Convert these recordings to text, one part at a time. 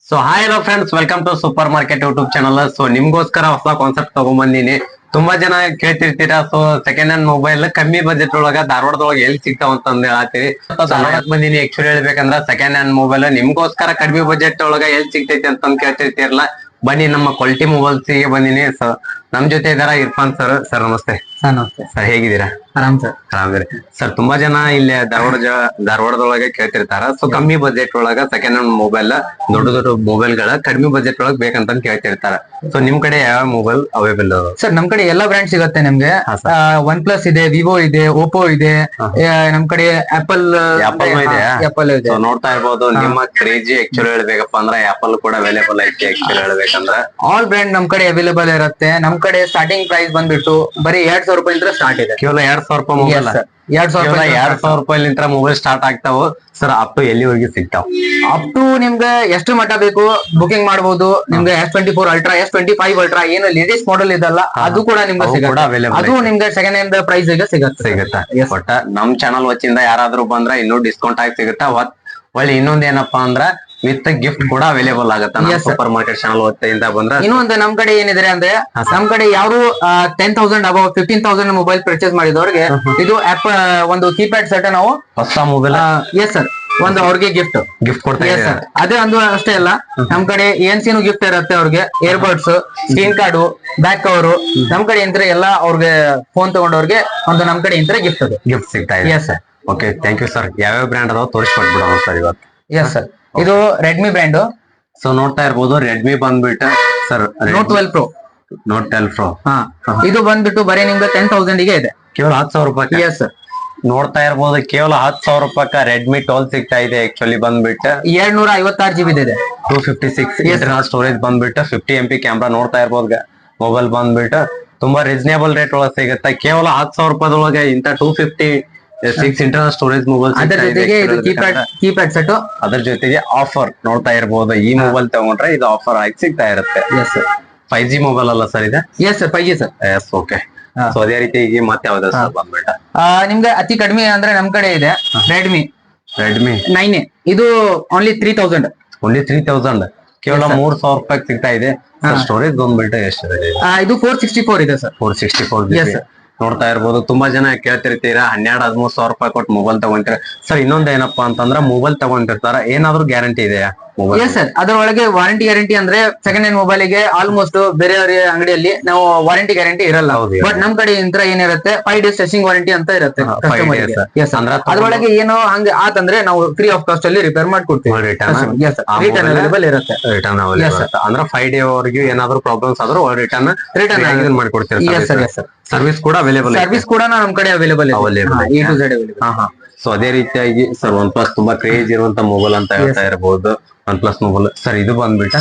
So hi hello friends, welcome to super market YouTube channel. So ನಿಮ್ಗೋಸ್ಕರ ಹೊಸ concept ತಗೊಂಡ್ಬಂದಿನಿ. ತುಂಬಾ ಜನ ಕೇಳ್ತಿರ್ತೀರಾ, ಸೊ ಸೆಕೆಂಡ್ ಹ್ಯಾಂಡ್ ಮೊಬೈಲ್ ಕಮ್ಮಿ ಬಜೆಟ್ ಒಳಗ ಧಾರವಾಡದೊಳಗೆ ಎಲ್ಲಿ ಸಿಗ್ತಾವ ಅಂತ ಹೇಳತ್ತೀರಿ. ಧಾರವಾಡಕ್ ಬಂದಿನಿ. ಆಕ್ಚುಲಿ ಹೇಳ್ಬೇಕಂದ್ರ ಸೆಕೆಂಡ್ ಹ್ಯಾಂಡ್ ಮೊಬೈಲ್ ನಿಮ್ಗೋಸ್ಕರ ಕಡಿಮೆ ಬಜೆಟ್ ಒಳಗ ಎಲ್ಲಿ ಸಿಗ್ತೈತಿ ಅಂತ ಕೇಳ್ತಿರ್ತೀರಲ್ಲ, ಬನ್ನಿ ನಮ್ಮ ಕ್ವಾಲಿಟಿ ಮೊಬೈಲ್ಸ್ ಗೆ ಬಂದಿನಿ. ಸೊ ನಮ್ ಜೊತೆ ಇದಾರ ಇರ್ಫಾನ್ ಸರ್. ಸರ್ ನಮಸ್ತೆ. ನಮಸ್ತೆ ಸರ್, ಹೇಗಿದ್ದೀರಾ? ಆರಾಮ್ ಸರ್. ಆರಾಮಿರಿ ಸರ್. ತುಂಬಾ ಜನ ಇಲ್ಲಿ ಧಾರವಾಡದೊಳಗೆ ಕೇಳ್ತಿರ್ತಾರ, ಸೊ ಕಮ್ಮಿ ಬಜೆಟ್ ಒಳಗ ಸೆಕೆಂಡ್ ಹ್ಯಾಂಡ್ ಮೊಬೈಲ್, ದೊಡ್ಡ ದೊಡ್ಡ ಮೊಬೈಲ್ ಗಳ ಕಡಿಮೆ ಬಜೆಟ್ ಒಳಗ್ ಬೇಕಂತ ಕೇಳ್ತಿರ್ತಾರ. ಸೊ ನಿಮ್ ಕಡೆ ಯಾವ ಮೊಬೈಲ್ ಅವೈಲೇಬಲ್? ಸರ್ ನಮ್ ಕಡೆ ಎಲ್ಲಾ ಬ್ರ್ಯಾಂಡ್ ಸಿಗುತ್ತೆ ನಿಮ್ಗೆ. ಒನ್ ಪ್ಲಸ್ ಇದೆ, ವಿವೋ ಇದೆ, ಓಪೋ ಇದೆ, ನಮ್ ಕಡೆ ಆಪಲ್ ಇದೆ. ನೋಡ್ತಾ ಇರ್ಬೋದು. ನಿಮ್ಮ ಕ್ರೇಜಿ ಆಕ್ಚುಲಿ ಹೇಳ್ಬೇಕಪ್ಪ ಅಂದ್ರೆ ಆಪಲ್ ಕೂಡ ಅವೈಲೇಬಲ್ ಐತಿ. ಆಕ್ಚುಲಿ ಹೇಳ್ಬೇಕಂದ್ರ ಆಲ್ ಬ್ರ್ಯಾಂಡ್ ನಮ್ ಕಡೆ ಅವೈಲೇಬಲ್ ಇರುತ್ತೆ. ನಮ್ ಕಡೆ ಸ್ಟಾರ್ಟಿಂಗ್ ಪ್ರೈಸ್ ಬಂದ್ಬಿಟ್ಟು ಬರೀ 2,000 ರೂಪಾಯಿ ಸ್ಟಾರ್ಟ್ ಇದೆ. ಕೇವಲ 2,000 ರೂಪಾಯಿ ಮೊಬೈಲ್. 2,000 ರೂಪಾಯಿ ಮೊಬೈಲ್ ಸ್ಟಾರ್ಟ್ ಆಗ್ತಾವ ಸರ್. ಅಪ್ ಟು ಎಲ್ಲಿವರೆಗೆ ಸಿಗ್ತಾವ? ಅಪ್ ಟು ನಿಮ್ಗೆ ಎಷ್ಟು ಮಟ್ಟ ಬೇಕು ಬುಕಿಂಗ್ ಮಾಡಬಹುದು. ನಿಮ್ಗೆ S24 ಅಲ್ಟ್ರಾ, S25 ಅಲ್ಟ್ರಾ ಏನು ಲೇಟೆಸ್ಟ್ ಮಾಡೆಲ್ ಇದಲ್ಲ, ಅದು ಕೂಡ ನಿಮ್ಗೆ ಸಿಗುತ್ತೆ. ಅದು ನಿಮ್ಗೆ ಸೆಕೆಂಡ್ ಹ್ಯಾಂಡ್ ಪ್ರೈಸ್ ಸಿಗುತ್ತೆ. ಬಟ್ ನಮ್ ಚಾನಲ್ ವಚ್ಚಿಂದ ಯಾರಾದ್ರೂ ಬಂದ್ರ ಇನ್ನೂ ಡಿಸ್ಕೌಂಟ್ ಆಗಿ ಸಿಗುತ್ತಾ. ಒಳ್ಳೆ ಇನ್ನೊಂದ್ ಏನಪ್ಪಾ ಅಂದ್ರ ವಿತ್ ಗಿಫ್ಟ್ ಕೂಡ ಅವೈಲೇಬಲ್ ಆಗುತ್ತೆ ಸೂಪರ್ ಮಾರ್ಕೆಟ್ ಚಾನಲ್ ವತಿಯಿಂದ ಬಂದ್ರೆ. ಇನ್ನೊಂದು ನಮ್ ಕಡೆ ಏನಿದೆ ಅಂದ್ರೆ, ನಮ್ ಕಡೆ ಯಾರು 10,000 ಅಬೌವ್ 15,000 ಮೊಬೈಲ್ ಪರ್ಚೇಸ್ ಮಾಡಿದವ್ರಿಗೆ ಇದು ಆಪ್ ಒಂದು ಕೀಪ್ಯಾಡ್ ಸೆಟ್ ನಾವು ಹೊಸ ಮೊಬೈಲ್ ಎಸ್ ಸರ್ ಒಂದು ಅವ್ರಿಗೆ ಗಿಫ್ಟ್ ಕೊಡ್ತಾ ಇದ್ದಾರೆ. ಅದೇ ಒಂದು ಅಷ್ಟೇ ಅಲ್ಲ, ನಮ್ ಕಡೆ ENC ಗಿಫ್ಟ್ ಇರುತ್ತೆ ಅವ್ರಿಗೆ. Earbuds, screen card, back cover ನಮ್ ಕಡೆ ಇಂತ್ರ ಎಲ್ಲ ಅವ್ರಿಗೆ ಫೋನ್ ತಗೊಂಡವ್ರಿಗೆ ಒಂದು ನಮ್ ಕಡೆ ಇಂತ್ರ ಗಿಫ್ಟ್ ಸಿಗ್ತಾ ಇದೆ. Yes sir. Okay, thank you sir. ಯಾವ್ಯಾವ ಬ್ರ್ಯಾಂಡ್ ಅದಾವ ತೋರಿಸ್ಕೊಟ್ಬಿಡೋಣ ಸರ್ ಇವತ್ತು. Yes sir. ಇದು ರೆಡ್ಮಿ ಬ್ರ್ಯಾಂಡ್. ಸೊ ನೋಡ್ತಾ ಇರ್ಬೋದು, ರೆಡ್ಮಿ ಬಂದ್ಬಿಟ್ಟು sir note 12 Pro. Note 12 Pro. ಇದು ಬಂದ್ಬಿಟ್ಟು ಬರೀ ನಿಮ್ಗೆ 10,000 ಗೆ ಇದೆ. ಕೇವಲ 10,000 ರೂಪಾಯಿ. Yes sir. ನೋಡ್ತಾ ಇರ್ಬೋದು, ಕೇವಲ 10,000 ರೂಪಾಯಿ ರೆಡ್ಮಿ 12 ಸಿಗ್ತಾ ಇದೆ. ಆಕ್ಚುಲಿ ಬಂದ್ಬಿಟ್ಟು 256 GB ಇದೆ. 256 ಇಂಟರ್ನಲ್ ಸ್ಟೋರೇಜ್ ಬಂದ್ಬಿಟ್ಟು 50 MP ಕ್ಯಾಮ್ರಾ. ನೋಡ್ತಾ ಇರ್ಬೋದು, ಮೊಬೈಲ್ ಬಂದ್ಬಿಟ್ಟು ತುಂಬಾ ರೀಸನೇಬಲ್ ರೇಟ್ ಒಳಗೆ ಸಿಗುತ್ತೆ. ಕೇವಲ 10,000 ರೂಪಾಯಿದೊಳಗೆ ಇಂತ 256 ಇಂಟರ್ನಲ್ ಸ್ಟೋರೇಜ್ ಮೊಬೈಲ್. ಅದರ ಜೊತೆಗೆ ಇದು ಕೀಪ್ಯಾಡ್ ಸೆಟ್. ಅದ್ರ ಜೊತೆಗೆ ಆಫರ್ ನೋಡ್ತಾ ಇರ್ಬೋದು. ಈ ಮೊಬೈಲ್ ತಗೊಂಡ್ರೆ ಇದು ಆಫರ್ ಆಗಿ ಸಿಗ್ತಾ ಇರುತ್ತೆ. Yes sir. 5G ಮೊಬೈಲ್ ಅಲ್ಲ ಸರ್ ಇದೆ? Yes sir, 5G sir. Yes, okay. So ಅದೇ ರೀತಿ ಈಗ ಮತ್ತೆ ಯಾವ್ದು ಸರ್ ಬಂದ್ಬಿಟ್ಟ? ನಿಮ್ಗೆ ಅತಿ ಕಡಿಮೆ ಅಂದ್ರೆ ನಮ್ ಕಡೆ ಇದೆ ರೆಡ್ಮಿ 9A. ಇದು ಓನ್ಲಿ 3,000. ಓನ್ಲಿ 3,000. ಕೇವಲ 3,000 ರೂಪಾಯಿ ಸಿಗ್ತಾ ಇದೆ. ಸ್ಟೋರೇಜ್ ಬಂದ್ಬಿಟ್ಟು ಎಷ್ಟಿದೆ? ಇದು 464 ಇದೆ ಸರ್. 464 GB. ನೋಡ್ತಾ ಇರ್ಬೋದು, ತುಂಬಾ ಜನ ಕೇಳ್ತಿರ್ತೀರಾ 12-13 ಸಾವಿರ ರೂಪಾಯಿ ಕೊಟ್ಟು ಮೊಬೈಲ್ ತಗೊಂತೀರ ಸರ್. ಇನ್ನೊಂದ್ ಏನಪ್ಪಾ ಅಂತಂದ್ರ ಮೊಬೈಲ್ ತಗೊಂತಿರ್ತಾರ, ಏನಾದ್ರು ಗ್ಯಾರಂಟಿ ಇದೆಯಾ ಮೊಬೈಲ್? Yes sir. ಅದರೊಳಗೆ ವಾರಂಟಿ ಗ್ಯಾರಂಟಿ ಅಂದ್ರೆ ಸೆಕೆಂಡ್ ಹ್ಯಾಂಡ್ ಮೊಬೈಲ್ ಗೆ ಆಲ್ಮೋಸ್ಟ್ ಬೇರೆ ಅಂಗಡಿಯಲ್ಲಿ ನಾವು ವಾರಂಟಿ ಗ್ಯಾರಂಟಿ ಇರಲ್ಲ. ಬಟ್ ನಮ್ ಕಡೆ ಇಂತ್ರ ಏನಿರುತ್ತೆ 5 days ಟೆಸ್ಟಿಂಗ್ ವಾರಂಟಿ ಅಂತ ಇರುತ್ತೆ. ಅದ್ರೊಳಗೆ ಏನೋ ಹಂಗ ಆತಂದ್ರೆ ನಾವು ಫ್ರೀ ಆಫ್ ಕಾಸ್ಟ್ ಅಲ್ಲಿ ರಿಪೇರ್ ಮಾಡ್ಕೊಡ್ತೀವಿ. ರಿಟರ್ನ್ ಅವೈಲೇಬಲ್ ಇರುತ್ತೆ. ಅಂದ್ರೆ 5 day ವರೆಗೂ ಏನಾದ್ರು ಪ್ರಾಬ್ಲಮ್ಸ್ ಆದ್ರೂ ರಿಟರ್ನ್ ಮಾಡ್ಕೊಡ್ತೀವಿ. ಸರ್ವಿಸ್ ಕೂಡ ಅವೈಲೇಬಲ್. ಸರ್ವಿಸ್ ಕೂಡ ನಮ್ ಕಡೆ ಅವೈಲೇಬಲ್ ಇದೆ. ಸೊ ಅದೇ ರೀತಿಯಾಗಿ ಸರ್ ಒನ್ ಪ್ಲಸ್ ತುಂಬಾ ಕ್ರೇಜ್ ಇರುವಂತ ಮೊಬೈಲ್ ಅಂತ ಹೇಳ್ತಾ ಇರಬಹುದು. ಒನ್ ಪ್ಲಸ್ ಮೊಬೈಲ್ ಸರ್ ಇದು ಬಂದ್ಬಿಟ್ಟ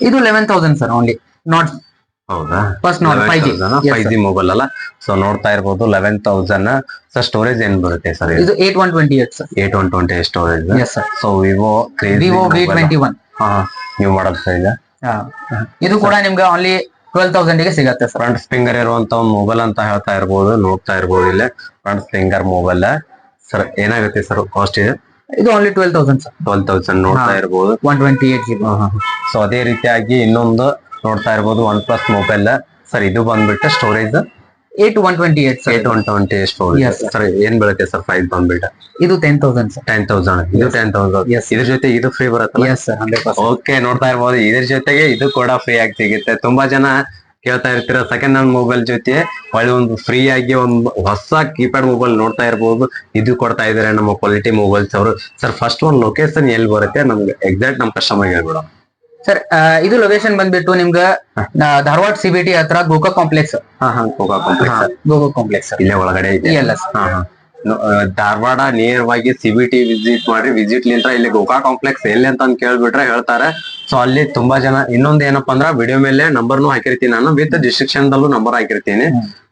ಇದು 11,000 ಸರ್ ಓನ್ಲಿ. ನಾಟ್ ಹೌದಾ? ಫಸ್ಟ್ ನಾಟ್ 5G ಮೊಬೈಲ್ ಅಲ್ಲ. ಸೊ ನೋಡ್ತಾ ಇರ್ಬೋದು 11,000. ಸರ್ ಸ್ಟೋರೇಜ್ ಏನ್ ಬರುತ್ತೆ ಸರ್? ಇದು 8128 sir. 8128 storage. So Vivo V21 ನೀವು ಮಾಡಲ್ ಸರ್ ಈಗ. ಇದು ಕೂಡ ನಿಮ್ಗೆ ಓನ್ಲಿ 12,000 ಗೆ ಸಿಗತ್ತೆ. ಫ್ರಂಟ್ ಸ್ಪಿಂಗರ್ ಇರುವಂತ ಒಂದು ಮೊಬೈಲ್ ಅಂತ ಹೇಳ್ತಾ ಇರ್ಬೋದು. ನೋಡ್ತಾ ಇರ್ಬೋದು ಇಲ್ಲಿ ಫ್ರಂಟ್ ಸ್ಪಿಂಗರ್ ಮೊಬೈಲ್. ಸರ್ ಏನಾಗುತ್ತೆ ಸರ್ ಕಾಸ್ಟ್? ಇದು ಓನ್ಲಿ 12,000 ಸರ್. 12,000 ನೋಡ್ತಾ ಇರ್ಬೋದು. 128 GB. ಸೊ ಅದೇ ರೀತಿಯಾಗಿ ಇನ್ನೊಂದು ನೋಡ್ತಾ ಇರ್ಬೋದು ಒನ್ ಪ್ಲಸ್ ಮೊಬೈಲ್. ಸರ್ ಇದು ಬಂದ್ಬಿಟ್ಟು ಸ್ಟೋರೇಜ್ 8128 ಸರ್. 8128 ಸ್ಟೋರೇಜ್. ಸರ್ ಏನ್ ಬೀಳುತ್ತೆ ಸರ್ ಪ್ರೈಸ್ ಬಂದ್ಬಿಟ್ಟು? ಇದು 10,000 ಸರ್. 10,000. ಇದು 10,000. ಇದ್ರ ಜೊತೆ ಇದು ಫ್ರೀ ಬರುತ್ತಲ್ಲ? Yes sir, 100%. ಓಕೆ, ನೋಡ್ತಾ ಇರ್ಬೋದು ಇದ್ರ ಜೊತೆಗೆ ಇದು ಕೂಡ ಫ್ರೀ ಆಗಿ ಸಿಗುತ್ತೆ. ತುಂಬಾ ಜನ ಕೇಳ್ತಾ ಇರ್ತೀರ ಸೆಕೆಂಡ್ ಹ್ಯಾಂಡ್ ಮೊಬೈಲ್ ಜೊತೆ ಒಳ್ಳೆ ಒಂದು ಫ್ರೀ ಆಗಿ ಒಂದು ಹೊಸ ಕೀಪ್ಯಾಡ್ ಮೊಬೈಲ್ ನೋಡ್ತಾ ಇರ್ಬೋದು. ಇದು ಕೊಡ್ತಾ ಇದಾರೆ ನಮ್ಮ ಕ್ವಾಲಿಟಿ ಮೊಬೈಲ್ಸ್ ಅವರು. ಸರ್ ಫಸ್ಟ್ ಒಂದು ಲೊಕೇಶನ್ ಎಲ್ಲಿ ಬರುತ್ತೆ ನಮ್ಗೆ ಎಕ್ಸಾಕ್ಟ್ ನಮ್ ಕಸ್ಟಮರ್ ಹೇಳ್ಬಿಡ ಸರ್. ಇದು ಲೊಕೇಶನ್ ಬಂದ್ಬಿಟ್ಟು ನಿಮ್ಗೆ ಧಾರವಾಡ CBT ಹತ್ರ ಗೋಕಾಕ್ ಕಾಂಪ್ಲೆಕ್ಸ್. ಗೋಕಾಕ್ ಕಾಂಪ್ಲೆಕ್ಸ್ ಇಲ್ಲೇ ಒಳಗಡೆ ಇದೆ. ಧಾರವಾಡ ನೇರವಾಗಿ CBT ವಿಸಿಟ್ ಮಾಡ್ರಿ. ವಿಸಿಟ್ ಲಿಂತ್ರ ಇಲ್ಲಿ ಗೋಕಾಕ್ ಕಾಂಪ್ಲೆಕ್ಸ್ ಎಲ್ಲಿ ಅಂತ ಕೇಳ್ಬಿಟ್ರೆ ಹೇಳ್ತಾರೆ. ಸೊ ಅಲ್ಲಿ ತುಂಬಾ ಜನ ಇನ್ನೊಂದ್ ಏನಪ್ಪಾ ಅಂದ್ರ ವಿಡಿಯೋ ಮೇಲೆ ನಂಬರ್ನು ಹಾಕಿರ್ತೀನಿ ನಾನು, ವಿತ್ ಡಿಸ್ಕ್ರಿಪ್ಷನ್ ದಲ್ಲೂ ನಂಬರ್ ಹಾಕಿರ್ತೀನಿ.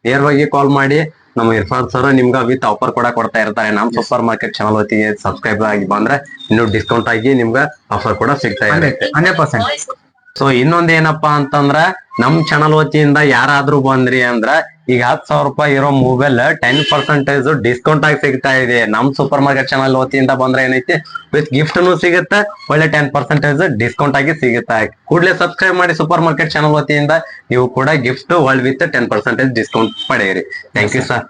ನೇರವಾಗಿ ಕಾಲ್ ಮಾಡಿ ನಮ್ಮ ಇರ್ಫಾನ್ ಸರ್ ನಿಮ್ಗ ವಿತ್ ಆಫರ್ ಕೂಡ ಕೊಡ್ತಾ ಇರ್ತಾರೆ. ನಮ್ ಸೂಪರ್ ಮಾರ್ಕೆಟ್ ಚಾನಲ್ ವತಿಗೆ ಸಬ್ಸ್ಕ್ರೈಬ್ ಆಗಿ ಬಂದ್ರೆ ಇನ್ನು ಡಿಸ್ಕೌಂಟ್ ಆಗಿ ನಿಮ್ಗ ಆಫರ್ ಕೂಡ ಸಿಗ್ತಾ ಇರುತ್ತೆ 100%. ಸೊ ಇನ್ನೊಂದ್ ಏನಪ್ಪಾ ಅಂತಂದ್ರ ನಮ್ ಚಾನಲ್ ವತಿಯಿಂದ ಯಾರಾದ್ರೂ ಬಂದ್ರಿ ಅಂದ್ರ ಈಗ 10,000 ರೂಪಾಯಿ ಇರೋ ಮೊಬೈಲ್ 10% ಡಿಸ್ಕೌಂಟ್ ಆಗಿ ಸಿಗ್ತಾ ಇದೆ. ನಮ್ ಸೂಪರ್ ಮಾರ್ಕೆಟ್ ಚಾನಲ್ ವತಿಯಿಂದ ಬಂದ್ರೆ ಏನೈತಿ ವಿತ್ ಗಿಫ್ಟ್ ಸಿಗುತ್ತೆ, ಒಳ್ಳೆ 10% ಡಿಸ್ಕೌಂಟ್ ಆಗಿ ಸಿಗುತ್ತೆ. ಕೂಡಲೇ ಸಬ್ಸ್ಕ್ರೈಬ್ ಮಾಡಿ ಸೂಪರ್ ಮಾರ್ಕೆಟ್ ಚಾನಲ್ ವತಿಯಿಂದ, ನೀವು ಕೂಡ ಗಿಫ್ಟ್ ವರ್ಲ್ಡ್ ವಿತ್ 10% ಡಿಸ್ಕೌಂಟ್ ಪಡೆಯಿರಿ. Thank you sir.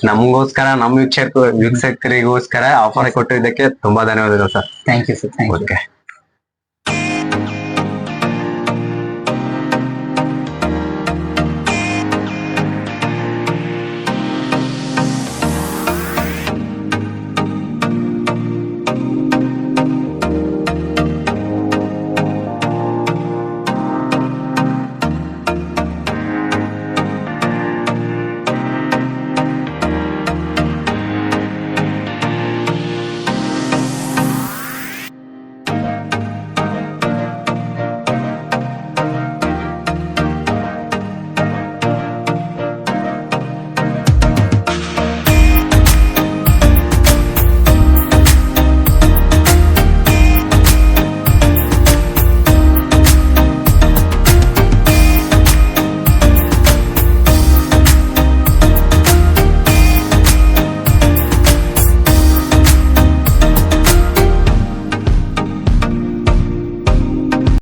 ನಮಗೋಸ್ಕರ ನಮ್ಮ ವೀಕ್ಷಕರಿಗೋಸ್ಕರ ಆಫರ್ ಕೊಟ್ಟಿದ್ದಕ್ಕೆ ತುಂಬಾ ಧನ್ಯವಾದಗಳು sir. Thank you sir. Okay.